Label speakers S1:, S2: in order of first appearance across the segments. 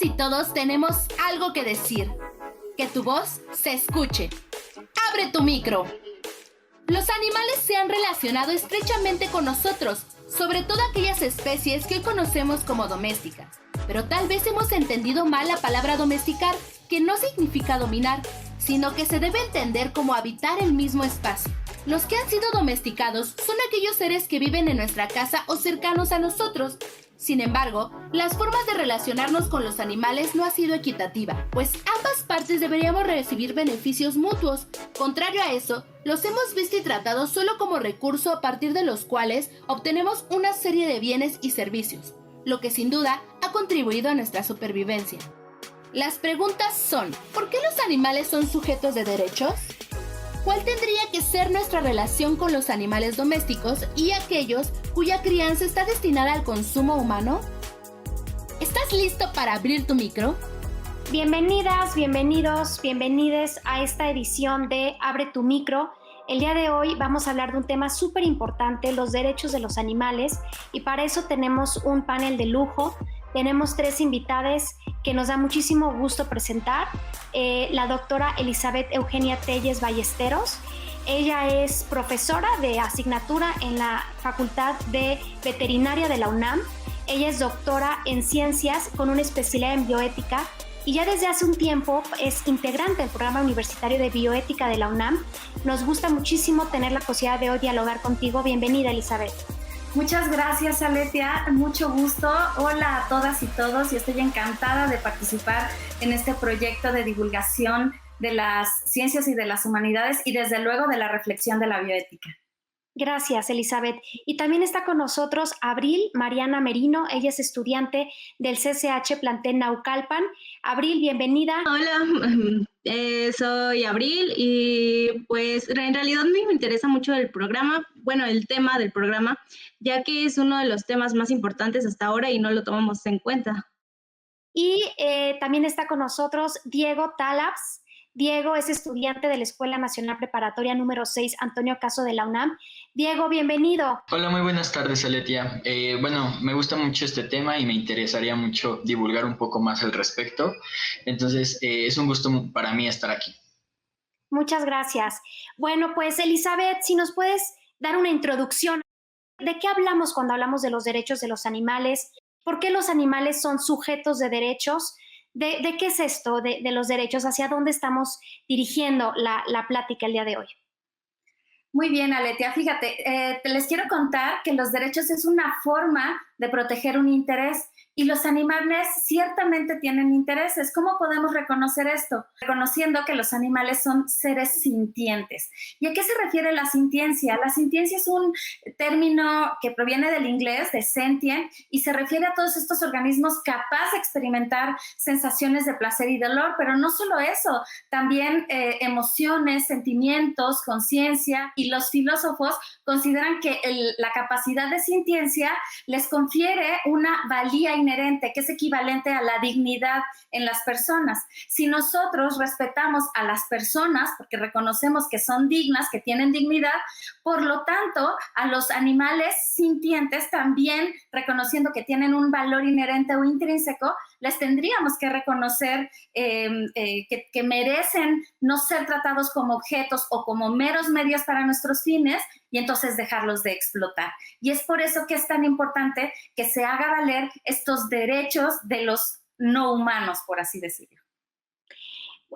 S1: y todos tenemos algo que decir. Que tu voz se escuche. ¡Abre tu micro! Los animales se han relacionado estrechamente con nosotros, sobre todo aquellas especies que hoy conocemos como domésticas. Pero tal vez hemos entendido mal la palabra domesticar, que no significa dominar, sino que se debe entender como habitar el mismo espacio. Los que han sido domesticados son aquellos seres que viven en nuestra casa o cercanos a nosotros. Sin embargo, las formas de relacionarnos con los animales no ha sido equitativa, pues ambas partes deberíamos recibir beneficios mutuos. Contrario a eso, los hemos visto y tratado solo como recurso a partir de los cuales obtenemos una serie de bienes y servicios, lo que sin duda ha contribuido a nuestra supervivencia. Las preguntas son: ¿por qué los animales son sujetos de derechos? ¿Cuál tendría que ser nuestra relación con los animales domésticos y aquellos cuya crianza está destinada al consumo humano? ¿Estás listo para abrir tu micro?
S2: Bienvenidas, bienvenidos, bienvenides a esta edición de Abre tu Micro. El día de hoy vamos a hablar de un tema súper importante, los derechos de los animales, y para eso tenemos un panel de lujo. Tenemos 3 invitadas que nos da muchísimo gusto presentar. La doctora Elizabeth Eugenia Telles Ballesteros. Ella es profesora de asignatura en la Facultad de Veterinaria de la UNAM. Ella es doctora en ciencias con una especialidad en bioética y ya desde hace un tiempo es integrante del programa universitario de bioética de la UNAM. Nos gusta muchísimo tener la posibilidad de hoy dialogar contigo. Bienvenida, Elizabeth.
S3: Muchas gracias, Aletia, mucho gusto. Hola a todas y todos, y estoy encantada de participar en este proyecto de divulgación de las ciencias y de las humanidades y desde luego de la reflexión de la bioética.
S2: Gracias, Elizabeth. Y también está con nosotros Abril Mariana Merino. Ella es estudiante del CCH Plantel Naucalpan. Abril, bienvenida.
S4: Hola, soy Abril y pues en realidad me interesa mucho el programa, el tema del programa, ya que es uno de los temas más importantes hasta ahora y no lo tomamos en cuenta.
S2: Y también está con nosotros Diego Talabs. Diego es estudiante de la Escuela Nacional Preparatoria número 6 Antonio Caso de la UNAM. Diego, bienvenido.
S5: Hola, muy buenas tardes, Aletia. Me gusta mucho este tema y me interesaría mucho divulgar un poco más al respecto. Entonces, es un gusto para mí estar aquí.
S2: Muchas gracias. Bueno, pues Elizabeth, si nos puedes dar una introducción. ¿De qué hablamos cuando hablamos de los derechos de los animales? ¿Por qué los animales son sujetos de derechos? ¿De qué es esto de los derechos? ¿Hacia dónde estamos dirigiendo la plática el día de hoy?
S3: Muy bien, Aletia. Fíjate, les quiero contar que los derechos es una forma de proteger un interés y los animales ciertamente tienen intereses. ¿Cómo podemos reconocer esto? Reconociendo que los animales son seres sintientes. ¿Y a qué se refiere la sintiencia? La sintiencia es un término que proviene del inglés, de sentient, y se refiere a todos estos organismos capaces de experimentar sensaciones de placer y dolor, pero no solo eso, también emociones, sentimientos, conciencia, y los filósofos consideran que la capacidad de sintiencia les confiere una valía inherente que es equivalente a la dignidad en las personas. Si nosotros respetamos a las personas porque reconocemos que son dignas, que tienen dignidad, por lo tanto, a los animales sintientes también reconociendo que tienen un valor inherente o intrínseco, les tendríamos que reconocer que merecen no ser tratados como objetos o como meros medios para nuestros fines y entonces dejarlos de explotar. Y es por eso que es tan importante que se haga valer estos derechos de los no humanos, por así decirlo.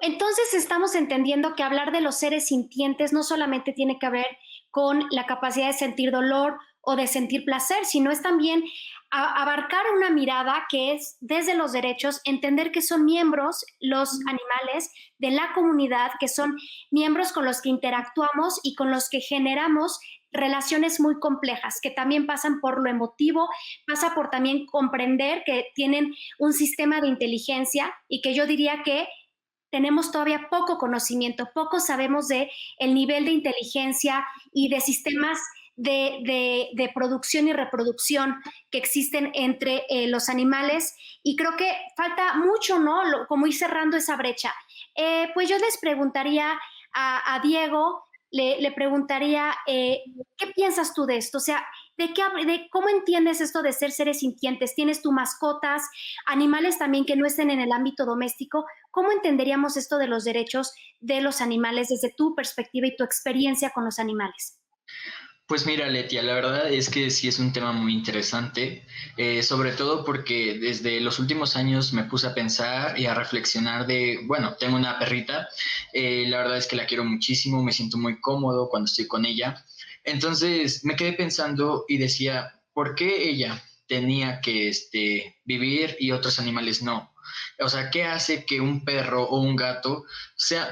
S2: Entonces estamos entendiendo que hablar de los seres sintientes no solamente tiene que ver con la capacidad de sentir dolor o de sentir placer, sino es también abarcar una mirada que es desde los derechos, entender que son miembros los animales de la comunidad, que son miembros con los que interactuamos y con los que generamos relaciones muy complejas, que también pasan por lo emotivo, pasa por también comprender que tienen un sistema de inteligencia y que yo diría que tenemos todavía poco conocimiento, poco sabemos de el nivel de inteligencia y de sistemas de producción y reproducción que existen entre los animales, y creo que falta mucho, ¿no? Como ir cerrando esa brecha. Pues yo les preguntaría a Diego, le preguntaría, ¿qué piensas tú de esto? O sea, de cómo entiendes esto de ser seres sintientes. ¿Tienes tus mascotas, animales también que no estén en el ámbito doméstico? ¿Cómo entenderíamos esto de los derechos de los animales desde tu perspectiva y tu experiencia con los animales?
S5: Pues mira, Letia, la verdad es que sí es un tema muy interesante, sobre todo porque desde los últimos años me puse a pensar y a reflexionar bueno, tengo una perrita, la verdad es que la quiero muchísimo, me siento muy cómodo cuando estoy con ella, entonces me quedé pensando y decía, ¿por qué ella tenía que vivir y otros animales no? O sea, ¿qué hace que un perro o un gato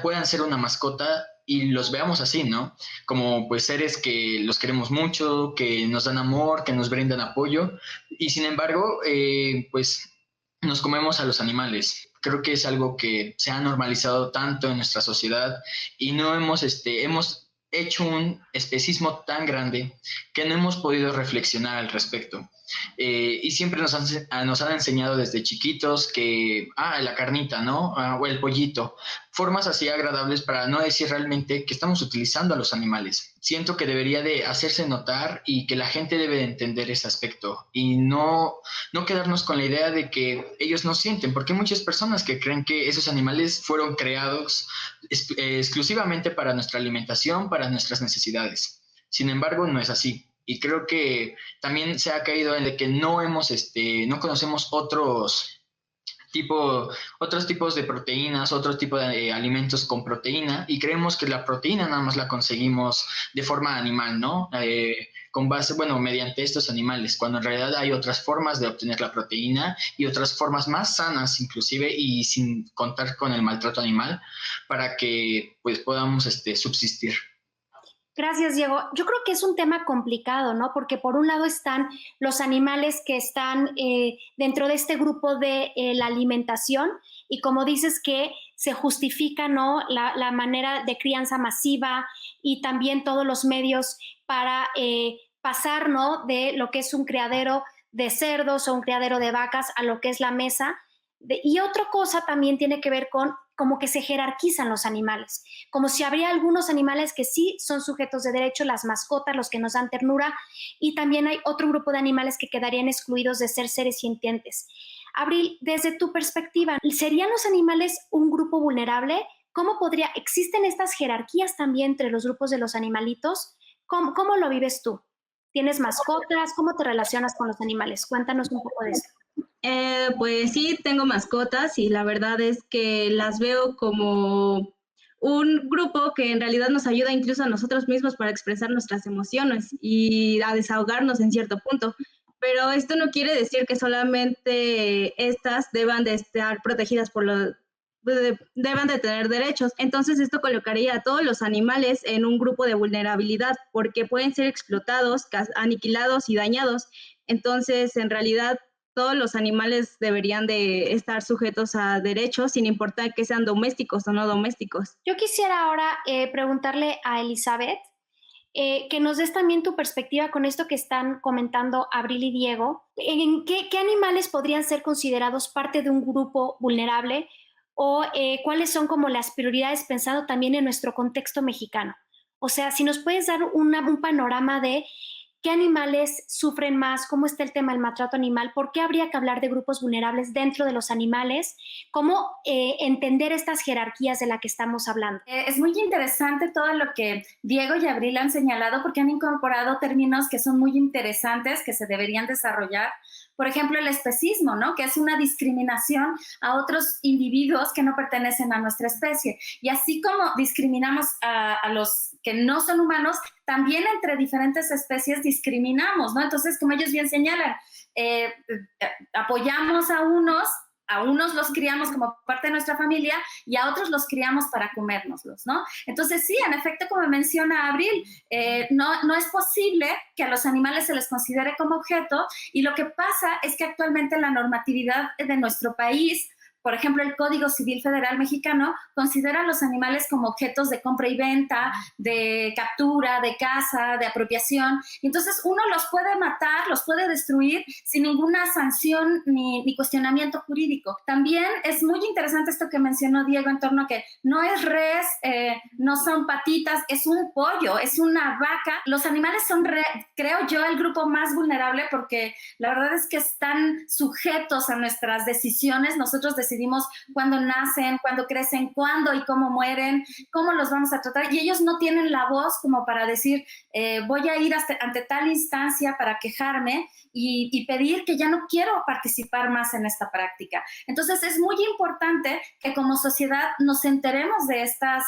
S5: puedan ser una mascota y los veamos así, ¿no? Como pues seres que los queremos mucho, que nos dan amor, que nos brindan apoyo y sin embargo, pues nos comemos a los animales. Creo que es algo que se ha normalizado tanto en nuestra sociedad y no hemos hecho un especismo tan grande que no hemos podido reflexionar al respecto. Y siempre nos han enseñado desde chiquitos que, la carnita, ¿no? O el pollito. Formas así agradables para no decir realmente que estamos utilizando a los animales. Siento que debería de hacerse notar y que la gente debe de entender ese aspecto y no quedarnos con la idea de que ellos no sienten, porque hay muchas personas que creen que esos animales fueron creados exclusivamente para nuestra alimentación, para nuestras necesidades. Sin embargo, no es así. Y creo que también se ha caído en de que no conocemos otros tipos de proteínas, otro tipo de alimentos con proteína y creemos que la proteína nada más la conseguimos de forma animal, ¿no? Mediante estos animales, cuando en realidad hay otras formas de obtener la proteína y otras formas más sanas inclusive y sin contar con el maltrato animal para que pues podamos subsistir.
S2: Gracias, Diego. Yo creo que es un tema complicado, ¿no? Porque por un lado están los animales que están dentro de este grupo de la alimentación y como dices que se justifica, ¿no? La manera de crianza masiva y también todos los medios para pasar, ¿no? De lo que es un criadero de cerdos o un criadero de vacas a lo que es la mesa. Y otra cosa también tiene que ver con como que se jerarquizan los animales, como si habría algunos animales que sí son sujetos de derecho, las mascotas, los que nos dan ternura, y también hay otro grupo de animales que quedarían excluidos de ser seres sintientes. Abril, desde tu perspectiva, ¿serían los animales un grupo vulnerable? ¿Existen estas jerarquías también entre los grupos de los animalitos? ¿Cómo lo vives tú? ¿Tienes mascotas? ¿Cómo te relacionas con los animales? Cuéntanos un poco de eso.
S4: Pues sí, tengo mascotas y la verdad es que las veo como un grupo que en realidad nos ayuda incluso a nosotros mismos para expresar nuestras emociones y a desahogarnos en cierto punto. Pero esto no quiere decir que solamente estas deban de estar protegidas deban de tener derechos. Entonces esto colocaría a todos los animales en un grupo de vulnerabilidad porque pueden ser explotados, aniquilados y dañados. Entonces, en realidad, todos los animales deberían de estar sujetos a derechos sin importar que sean domésticos o no domésticos.
S2: Yo quisiera ahora preguntarle a Elizabeth que nos des también tu perspectiva con esto que están comentando Abril y Diego. ¿En qué animales podrían ser considerados parte de un grupo vulnerable o cuáles son como las prioridades pensando también en nuestro contexto mexicano? O sea, si nos puedes dar un panorama de ¿qué animales sufren más? ¿Cómo está el tema del maltrato animal? ¿Por qué habría que hablar de grupos vulnerables dentro de los animales? ¿Cómo entender estas jerarquías de las que estamos hablando?
S3: Es muy interesante todo lo que Diego y Abril han señalado porque han incorporado términos que son muy interesantes, que se deberían desarrollar. Por ejemplo, el especismo, ¿no? Que es una discriminación a otros individuos que no pertenecen a nuestra especie. Y así como discriminamos a los que no son humanos, también entre diferentes especies discriminamos, ¿no? Entonces, como ellos bien señalan, apoyamos a unos los criamos como parte de nuestra familia y a otros los criamos para comérnoslos, ¿no? Entonces, sí, en efecto, como menciona Abril, no es posible que a los animales se les considere como objeto y lo que pasa es que actualmente la normatividad de nuestro país por ejemplo, el Código Civil Federal Mexicano considera a los animales como objetos de compra y venta, de captura, de caza, de apropiación. Entonces uno los puede matar, los puede destruir sin ninguna sanción ni cuestionamiento jurídico. También es muy interesante esto que mencionó Diego en torno a que no es res, no son patitas, es un pollo, es una vaca. Los animales son, creo yo, el grupo más vulnerable porque la verdad es que están sujetos a nuestras decisiones. Nosotros decidimos cuándo nacen, cuándo crecen, cuándo y cómo mueren, cómo los vamos a tratar, y ellos no tienen la voz como para decir voy a ir ante tal instancia para quejarme y pedir que ya no quiero participar más en esta práctica. Entonces es muy importante que como sociedad nos enteremos de estas,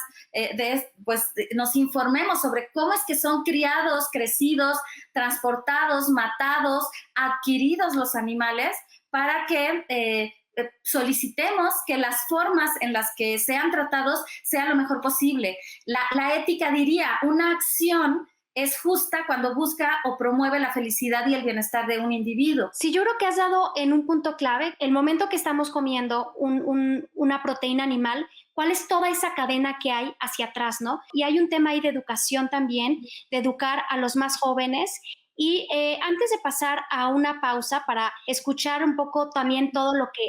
S3: nos informemos sobre cómo es que son criados, crecidos, transportados, matados, adquiridos los animales, para que solicitemos que las formas en las que sean tratados sea lo mejor posible. La ética diría, una acción es justa cuando busca o promueve la felicidad y el bienestar de un individuo.
S2: Sí, yo creo que has dado en un punto clave, el momento que estamos comiendo una proteína animal, cuál es toda esa cadena que hay hacia atrás, ¿no? Y hay un tema ahí de educación también, de educar a los más jóvenes. Y antes de pasar a una pausa para escuchar un poco también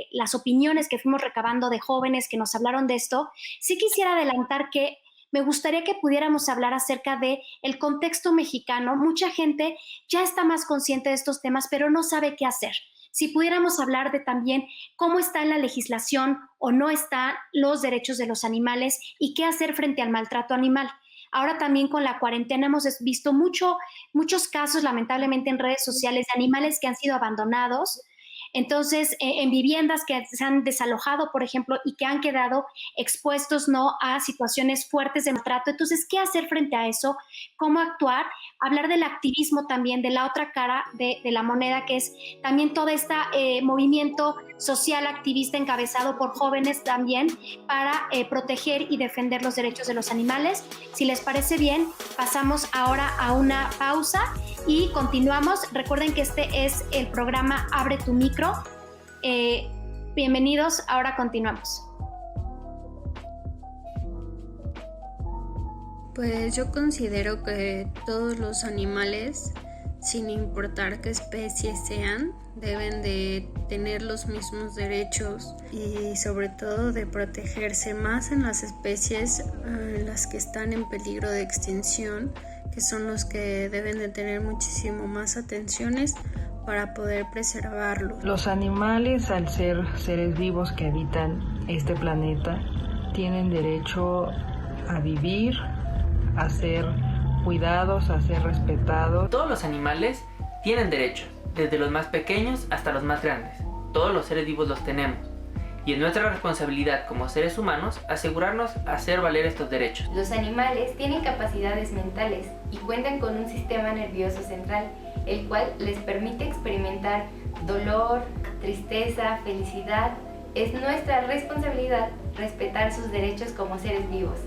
S2: las opiniones que fuimos recabando de jóvenes que nos hablaron de esto, sí quisiera adelantar que me gustaría que pudiéramos hablar acerca de el contexto mexicano. Mucha gente ya está más consciente de estos temas, pero no sabe qué hacer. Si pudiéramos hablar de también cómo está en la legislación o no están los derechos de los animales y qué hacer frente al maltrato animal. Ahora también con la cuarentena hemos visto muchos casos, lamentablemente, en redes sociales de animales que han sido abandonados. Entonces, en viviendas que se han desalojado, por ejemplo, y que han quedado expuestos, ¿no?, a situaciones fuertes de maltrato. Entonces, ¿qué hacer frente a eso? ¿Cómo actuar? Hablar del activismo también, de la otra cara de la moneda, que es también todo este movimiento social activista encabezado por jóvenes también para proteger y defender los derechos de los animales. Si les parece bien, pasamos ahora a una pausa y continuamos. Recuerden que este es el programa Abre tu Micro. Bienvenidos, ahora continuamos.
S6: Pues yo considero que todos los animales, sin importar qué especie sean, deben de tener los mismos derechos y sobre todo de protegerse más en las especies en las que están en peligro de extinción, que son los que deben de tener muchísimo más atenciones para poder preservarlos.
S7: Los animales, al ser seres vivos que habitan este planeta, tienen derecho a vivir, a ser cuidados, a ser respetados.
S8: Todos los animales tienen derechos, desde los más pequeños hasta los más grandes. Todos los seres vivos los tenemos. Y es nuestra responsabilidad como seres humanos asegurarnos hacer valer estos derechos.
S9: Los animales tienen capacidades mentales y cuentan con un sistema nervioso central, el cual les permite experimentar dolor, tristeza, felicidad. Es nuestra responsabilidad respetar sus derechos como seres vivos.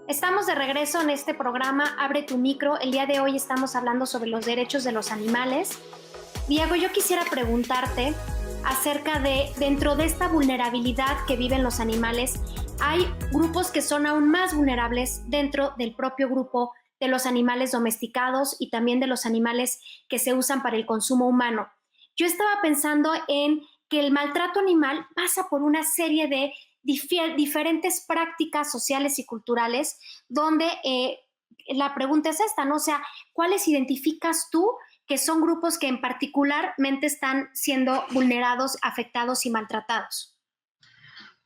S2: Estamos de regreso en este programa Abre tu Micro. El día de hoy estamos hablando sobre los derechos de los animales. Diego, yo quisiera preguntarte acerca de, dentro de esta vulnerabilidad que viven los animales, hay grupos que son aún más vulnerables dentro del propio grupo de los animales domesticados y también de los animales que se usan para el consumo humano. Yo estaba pensando en que el maltrato animal pasa por una serie de diferentes prácticas sociales y culturales donde la pregunta es esta, ¿no? O sea, ¿cuáles identificas tú que son grupos que en particularmente están siendo vulnerados, afectados y maltratados?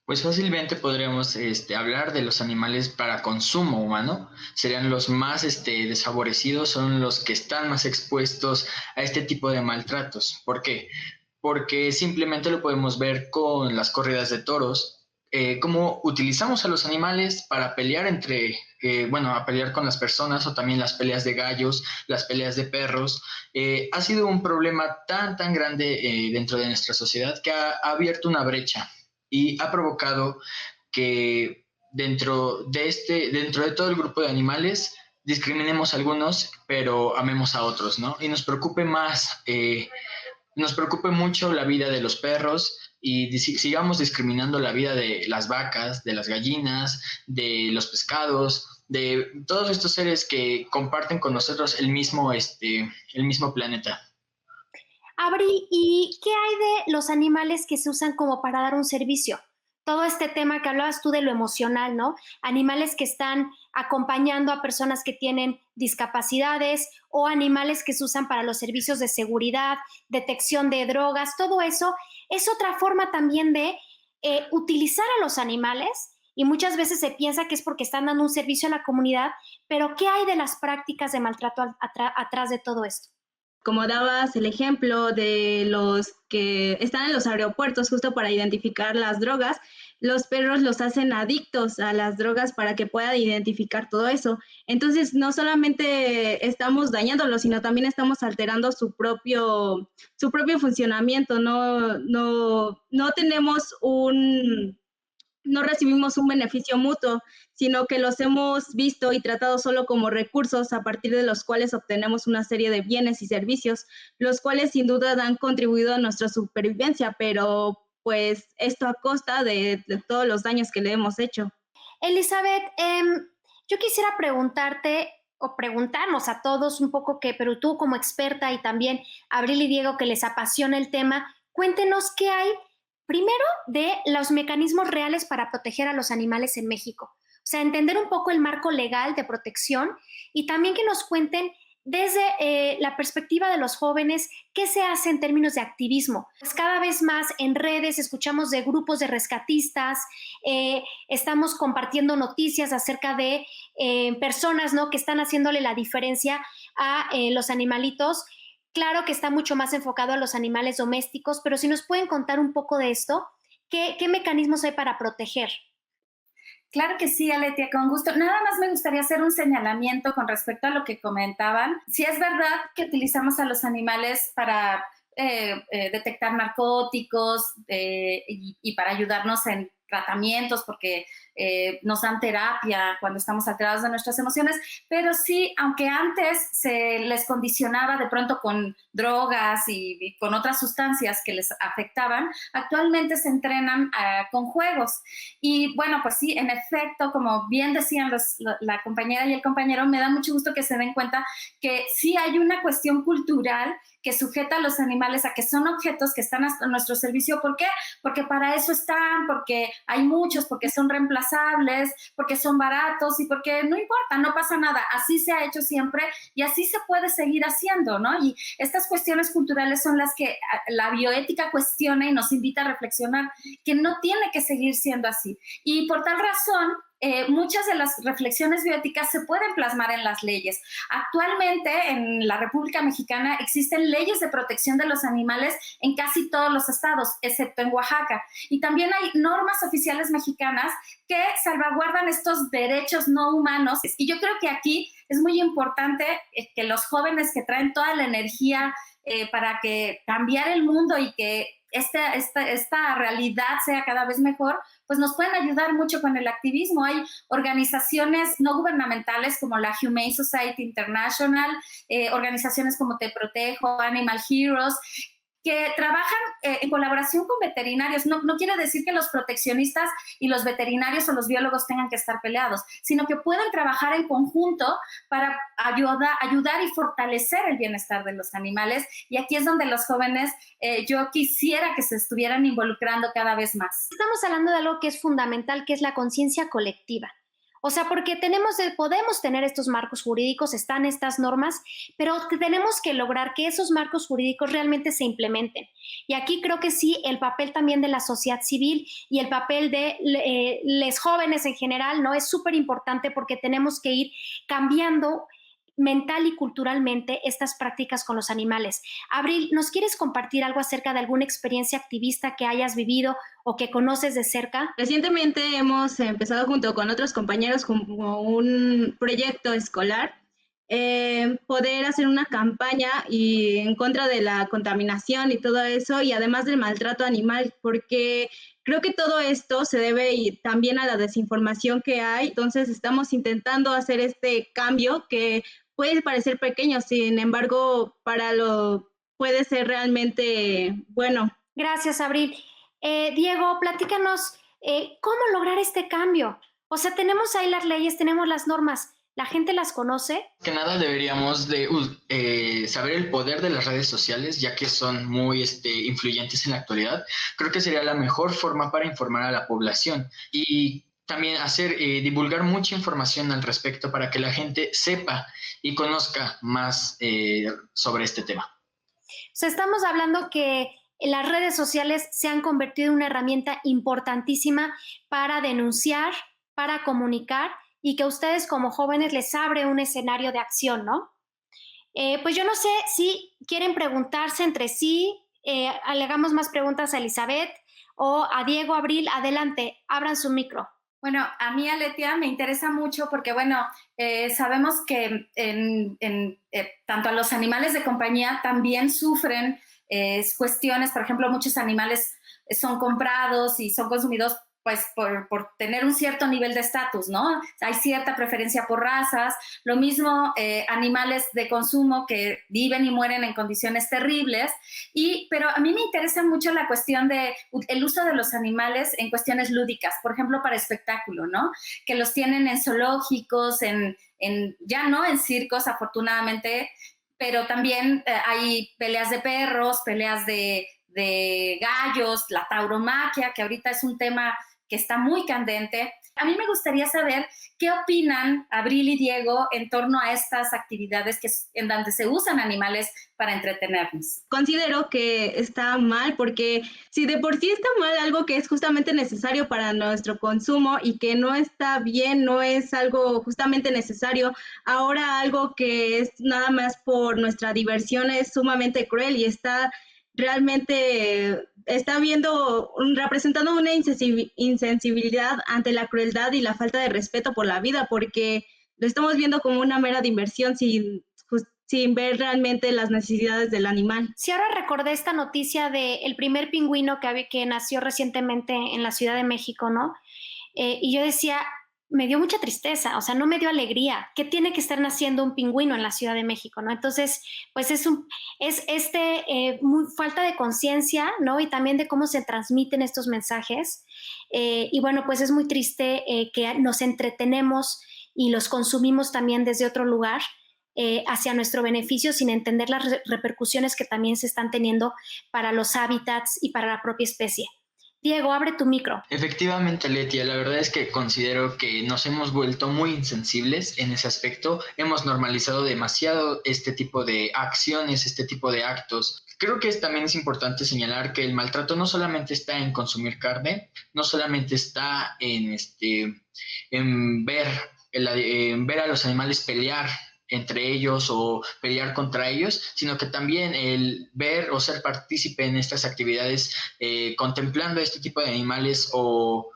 S5: Pues fácilmente podríamos hablar de los animales para consumo humano. Serían los más desfavorecidos, son los que están más expuestos a este tipo de maltratos. ¿Por qué? Porque simplemente lo podemos ver con las corridas de toros, cómo utilizamos a los animales para pelear a pelear con las personas, o también las peleas de gallos, las peleas de perros. Ha sido un problema tan grande dentro de nuestra sociedad que ha abierto una brecha y ha provocado que dentro de todo el grupo de animales discriminemos a algunos, pero amemos a otros, ¿no? Y nos preocupe más nos preocupe mucho la vida de los perros y sigamos discriminando la vida de las vacas, de las gallinas, de los pescados, de todos estos seres que comparten con nosotros el mismo planeta.
S2: Abril, ¿y qué hay de los animales que se usan como para dar un servicio? Todo este tema que hablabas tú de lo emocional, ¿no? Animales que están acompañando a personas que tienen discapacidades o animales que se usan para los servicios de seguridad, detección de drogas, todo eso es otra forma también de utilizar a los animales, y muchas veces se piensa que es porque están dando un servicio a la comunidad, pero ¿qué hay de las prácticas de maltrato atrás de todo esto?
S4: Como dabas el ejemplo de los que están en los aeropuertos justo para identificar las drogas, los perros los hacen adictos a las drogas para que puedan identificar todo eso. Entonces, no solamente estamos dañándolos, sino también estamos alterando su propio funcionamiento. No tenemos no recibimos un beneficio mutuo, sino que los hemos visto y tratado solo como recursos a partir de los cuales obtenemos una serie de bienes y servicios, los cuales sin duda han contribuido a nuestra supervivencia, pero pues esto a costa de todos los daños que le hemos hecho.
S2: Elizabeth, yo quisiera preguntarte o preguntarnos a todos un poco pero tú como experta y también Abril y Diego que les apasiona el tema, cuéntenos qué hay primero de los mecanismos reales para proteger a los animales en México. O sea, entender un poco el marco legal de protección y también que nos cuenten desde la perspectiva de los jóvenes qué se hace en términos de activismo. Pues cada vez más en redes escuchamos de grupos de rescatistas, estamos compartiendo noticias acerca de personas, ¿no?, que están haciéndole la diferencia a los animalitos. Claro que está mucho más enfocado a los animales domésticos, pero si nos pueden contar un poco de esto, ¿qué mecanismos hay para proteger?
S3: Claro que sí, Aletia, con gusto. Nada más me gustaría hacer un señalamiento con respecto a lo que comentaban. Sí es verdad que utilizamos a los animales para detectar narcóticos y para ayudarnos en tratamientos, porque nos dan terapia cuando estamos alterados de nuestras emociones, pero sí, aunque antes se les condicionaba de pronto con drogas y con otras sustancias que les afectaban, actualmente se entrenan con juegos. Y bueno, pues sí, en efecto, como bien decían la compañera y el compañero, me da mucho gusto que se den cuenta que sí hay una cuestión cultural que sujeta a los animales a que son objetos que están a nuestro servicio. ¿Por qué? Porque para eso están, porque hay muchos, porque son reemplazables, porque son baratos y porque no importa, no pasa nada. Así se ha hecho siempre y así se puede seguir haciendo, ¿no? Y estas cuestiones culturales son las que la bioética cuestiona y nos invita a reflexionar que no tiene que seguir siendo así. Y por tal razón, muchas de las reflexiones bioéticas se pueden plasmar en las leyes. Actualmente en la República Mexicana existen leyes de protección de los animales en casi todos los estados, excepto en Oaxaca. Y también hay normas oficiales mexicanas que salvaguardan estos derechos no humanos. Y yo creo que aquí es muy importante que los jóvenes que traen toda la energía para que cambiar el mundo y que esta realidad sea cada vez mejor, pues nos pueden ayudar mucho con el activismo. Hay organizaciones no gubernamentales como la Humane Society International, organizaciones como Te Protejo, Animal Heroes, que trabajan en colaboración con veterinarios. No quiere decir que los proteccionistas y los veterinarios o los biólogos tengan que estar peleados, sino que pueden trabajar en conjunto para ayudar y fortalecer el bienestar de los animales. Y aquí es donde los jóvenes, yo quisiera que se estuvieran involucrando cada vez más.
S2: Estamos hablando de algo que es fundamental, que es la conciencia colectiva. O sea, porque podemos tener estos marcos jurídicos, están estas normas, pero tenemos que lograr que esos marcos jurídicos realmente se implementen. Y aquí creo que sí, el papel también de la sociedad civil y el papel de los jóvenes en general, ¿no? Es súper importante porque tenemos que ir cambiando mental y culturalmente estas prácticas con los animales. Abril, ¿nos quieres compartir algo acerca de alguna experiencia activista que hayas vivido o que conoces de cerca?
S4: Recientemente hemos empezado junto con otros compañeros como un proyecto escolar, poder hacer una campaña en contra de la contaminación y todo eso, y además del maltrato animal, porque creo que todo esto se debe también a la desinformación que hay. Entonces estamos intentando hacer este cambio que puede parecer pequeño, sin embargo, puede ser realmente bueno.
S2: Gracias, Abril. Diego, platícanos, ¿cómo lograr este cambio? O sea, tenemos ahí las leyes, tenemos las normas, ¿la gente las conoce?
S5: Que nada deberíamos de saber el poder de las redes sociales, ya que son muy influyentes en la actualidad. Creo que sería la mejor forma para informar a la población y también divulgar mucha información al respecto para que la gente sepa y conozca más sobre este tema.
S2: O sea, estamos hablando que las redes sociales se han convertido en una herramienta importantísima para denunciar, para comunicar, y que a ustedes como jóvenes les abre un escenario de acción, ¿no? Pues yo no sé si quieren preguntarse entre sí, le hagamos más preguntas a Elizabeth o a Diego, Abril. Adelante, abran su micro.
S3: Bueno, a mí, Aletia, me interesa mucho porque, bueno, sabemos que tanto a los animales de compañía también sufren cuestiones. Por ejemplo, muchos animales son comprados y son consumidos pues por tener un cierto nivel de estatus, ¿no? Hay cierta preferencia por razas, lo mismo animales de consumo que viven y mueren en condiciones terribles, pero a mí me interesa mucho la cuestión del uso de los animales en cuestiones lúdicas, por ejemplo, para espectáculo, ¿no? Que los tienen en zoológicos, ya no en circos, afortunadamente, pero también hay peleas de perros, peleas de gallos, la tauromaquia, que ahorita es un tema que está muy candente. A mí me gustaría saber qué opinan Abril y Diego en torno a estas actividades en donde se usan animales para entretenernos.
S4: Considero que está mal porque si de por sí está mal algo que es justamente necesario para nuestro consumo y que no está bien, no es algo justamente necesario, ahora algo que es nada más por nuestra diversión es sumamente cruel y realmente está representando una insensibilidad ante la crueldad y la falta de respeto por la vida, porque lo estamos viendo como una mera diversión sin ver realmente las necesidades del animal.
S2: Sí, ahora recordé esta noticia del primer pingüino que nació recientemente en la Ciudad de México, ¿no? Y yo decía, me dio mucha tristeza, o sea, no me dio alegría. ¿Qué tiene que estar naciendo un pingüino en la Ciudad de México, no? Entonces, pues es falta de conciencia, ¿no? Y también de cómo se transmiten estos mensajes. Y bueno, pues es muy triste que nos entretenemos y los consumimos también desde otro lugar hacia nuestro beneficio sin entender las repercusiones que también se están teniendo para los hábitats y para la propia especie. Diego, abre tu micro.
S5: Efectivamente, Letia, la verdad es que considero que nos hemos vuelto muy insensibles en ese aspecto. Hemos normalizado demasiado este tipo de acciones, este tipo de actos. Creo que también es importante señalar que el maltrato no solamente está en consumir carne, no solamente está en ver a los animales pelear entre ellos o pelear contra ellos, sino que también el ver o ser partícipe en estas actividades, contemplando este tipo de animales o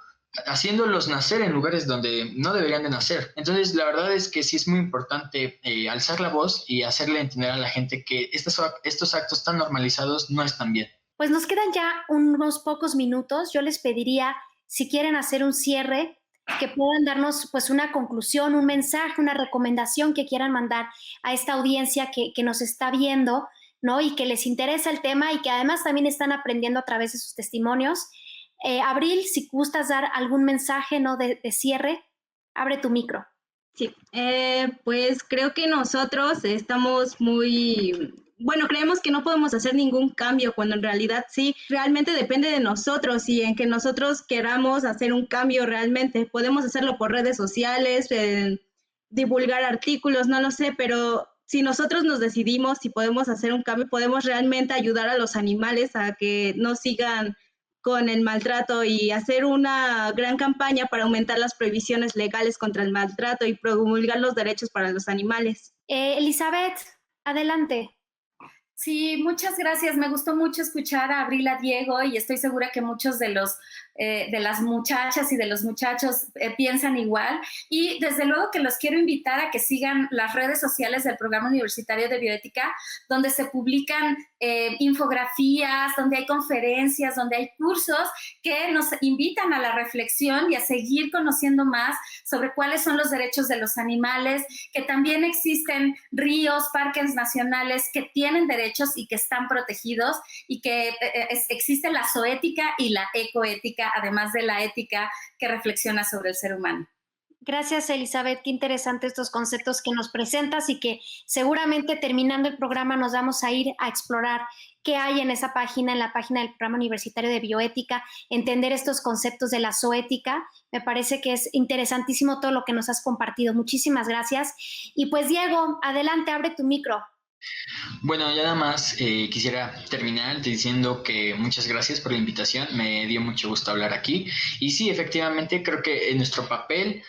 S5: haciéndolos nacer en lugares donde no deberían de nacer. Entonces, la verdad es que sí es muy importante alzar la voz y hacerle entender a la gente que estos actos tan normalizados no están bien.
S2: Pues nos quedan ya unos pocos minutos. Yo les pediría, si quieren hacer un cierre, que puedan darnos pues una conclusión, un mensaje, una recomendación que quieran mandar a esta audiencia que nos está viendo, ¿no? Y que les interesa el tema y que además también están aprendiendo a través de sus testimonios. Abril, si gustas dar algún mensaje, ¿no? de cierre, abre tu micro.
S4: Sí, pues creo que nosotros estamos creemos que no podemos hacer ningún cambio cuando en realidad sí, realmente depende de nosotros y en que nosotros queramos hacer un cambio realmente. Podemos hacerlo por redes sociales, divulgar artículos, no lo sé, pero si nosotros nos decidimos y podemos hacer un cambio, podemos realmente ayudar a los animales a que no sigan con el maltrato y hacer una gran campaña para aumentar las prohibiciones legales contra el maltrato y promulgar los derechos para los animales.
S2: Elizabeth, adelante.
S3: Sí, muchas gracias. Me gustó mucho escuchar a Abril, a Diego, y estoy segura que muchos de los de las muchachas y de los muchachos piensan igual. Y desde luego que los quiero invitar a que sigan las redes sociales del Programa Universitario de Bioética, donde se publican infografías, donde hay conferencias, donde hay cursos que nos invitan a la reflexión y a seguir conociendo más sobre cuáles son los derechos de los animales, que también existen ríos, parques nacionales que tienen derechos y que están protegidos, y que existe la zoética y la ecoética, además de la ética que reflexiona sobre el ser humano.
S2: Gracias, Elizabeth. Qué interesantes estos conceptos que nos presentas y que seguramente terminando el programa nos vamos a ir a explorar qué hay en esa página, en la página del Programa Universitario de Bioética, entender estos conceptos de la zoética. Me parece que es interesantísimo todo lo que nos has compartido. Muchísimas gracias. Y pues, Diego, adelante, abre tu micro.
S5: Bueno, ya nada más quisiera terminar diciendo que muchas gracias por la invitación, me dio mucho gusto hablar aquí. Y sí, efectivamente, creo que en nuestro papel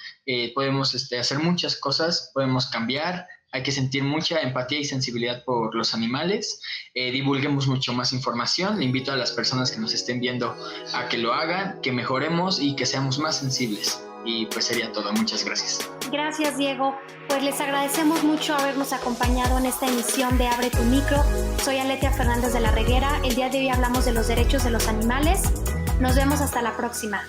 S5: podemos hacer muchas cosas, podemos cambiar, hay que sentir mucha empatía y sensibilidad por los animales, divulguemos mucho más información, le invito a las personas que nos estén viendo a que lo hagan, que mejoremos y que seamos más sensibles. Y pues sería todo, muchas gracias.
S2: Gracias, Diego. Pues les agradecemos mucho habernos acompañado en esta emisión de Abre tu Micro. Soy Aletia Fernández de la Reguera. El día de hoy hablamos de los derechos de los animales. Nos vemos hasta la próxima.